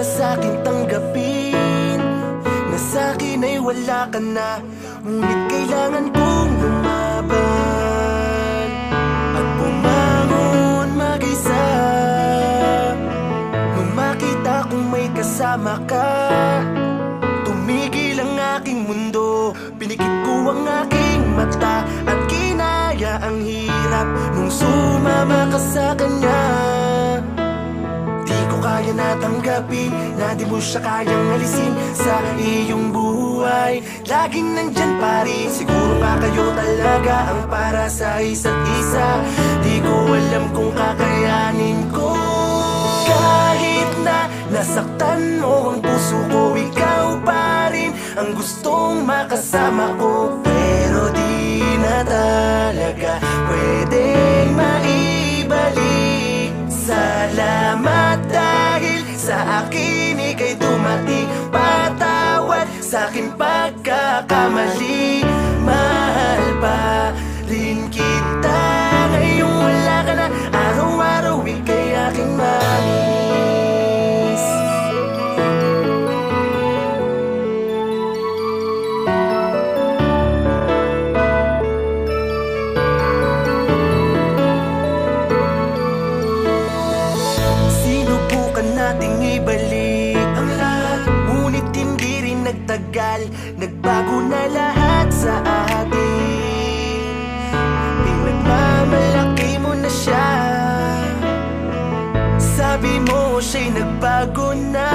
para sa'kin tanggapin na sa'kin ay wala ka na. Ngunit kailangan kong lumaban at bumangon mag-isa. Nung makita kong may kasama ka, tumigil ang aking mundo. Pinikit ko ang aking mata at kinaya ang hirap nung sumama ka sa kanya. Di ko kaya na tanggapin na di mo siya kayang alisin sa iyong buhay. Laging nandyan pa rin, siguro nga kayo talaga ang para sa isa't isa. Di ko alam kung kakayanin ko. Kahit na nasaktan mo ang puso ko, ikaw pa rin ang gustong makasama ko. Pero di na talaga pwedeng maibalik. Salamat dahil sa akin ika'y dumating. Patawad sa aking pagkakamali. Mahal pa rin kita ngayong wala ka na. Araw-araw ika'y aking mamimiss. Sinubukan nating ibalik ang lahat, ngunit hindi rin nagtagal. Nagbago na lahat sa atin. Pinagmamalaki mo na siya. Sabi mo siya'y nagbago na,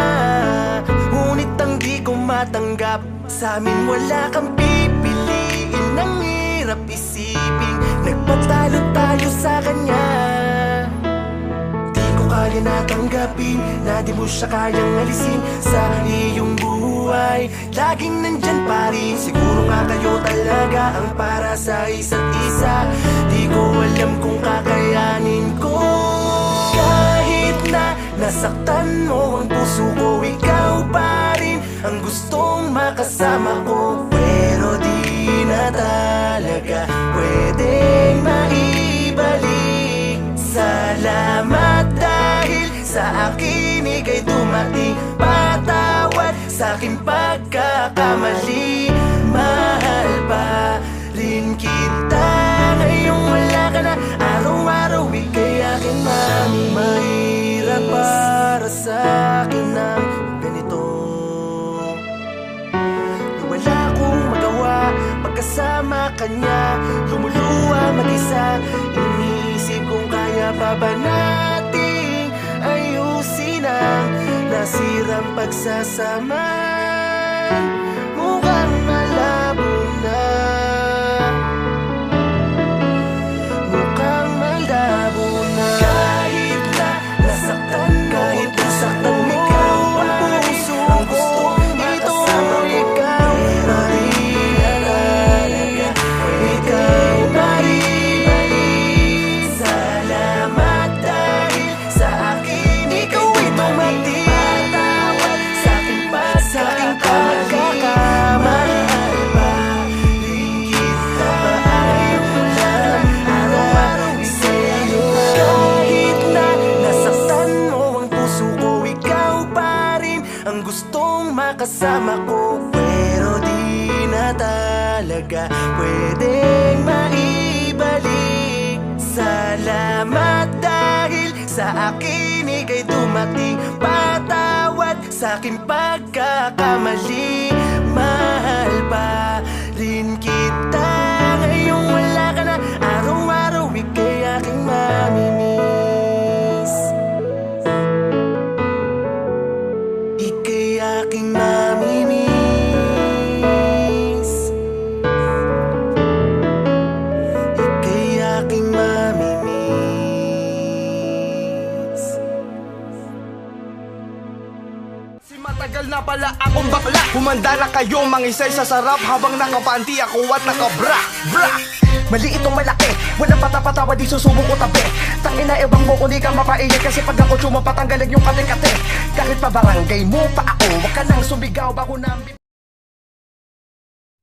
ngunit ang di ko matanggap. Sa amin wala kang pipiliin. Ang hirap isipin, nagpatalo tayo sa kanya. Di ko kaya na tanggapin na di mo siya kayang alisin sa iyong buhay. Laging nandyan pa rin, siguro nga kayo talaga ang para sa isa't isa. Di ko alam kung kakayanin ko. Kahit na nasaktan mo ang puso ko, ikaw pa rin ang gustong makasama ko. Pero di na talaga pwedeng maibalik. Salamat dahil sa akin ika'y dumating. Patawad sa aking pagkakamali. Mahal pa rin kita ngayong wala ka na. Araw-araw ika'y aking mami. Mahirap para sa akin ang ganito, na wala akong magawa pagkasama kanya. Lumuluwa mag-isa, iniisip kung kaya pa ba nating ayusin ang nasirang pagsasamaan. Mukhang malabo na, mukhang malabo na. Kahit na nasaktan mo, kahit nasaktan mo ikaw ang puso ko, ito ikaw pa rin. Ikaw pa rin. Salamat dahil sa akin ikaw ay dumating. Patawad sa aking pagkakamali. Mahal pa rin kita ngayong wala ka na. Araw-araw sa'yo. Kahit na nasaktan mo ang puso ko, ikaw pa rin ang gustong makasama ko. Pero di na talaga pwedeng maibalik. Salamat dahil sa akin ika'y dumating. Patawad sa aking pagkakamali. Mahal pa rin kita ngayong wala ka na. Araw-araw ika'y aking mamimiss. Ika'y aking mamimiss. Ika'y aking mamimiss. Si matagal na pala akong bakla. Humanda na kayo mangisay sa sarap habang nakapanti ako at nakabra. Bra! Mali itong malaki, walang patapatawa di susubok ko tabi. Tangina ewan mo kung di ka mapaiyak, kasi pag ako tsuma patanggalan yung kate-kate. Kahit pa barangay mo pa ako, wag ka nang sumigaw bago namin.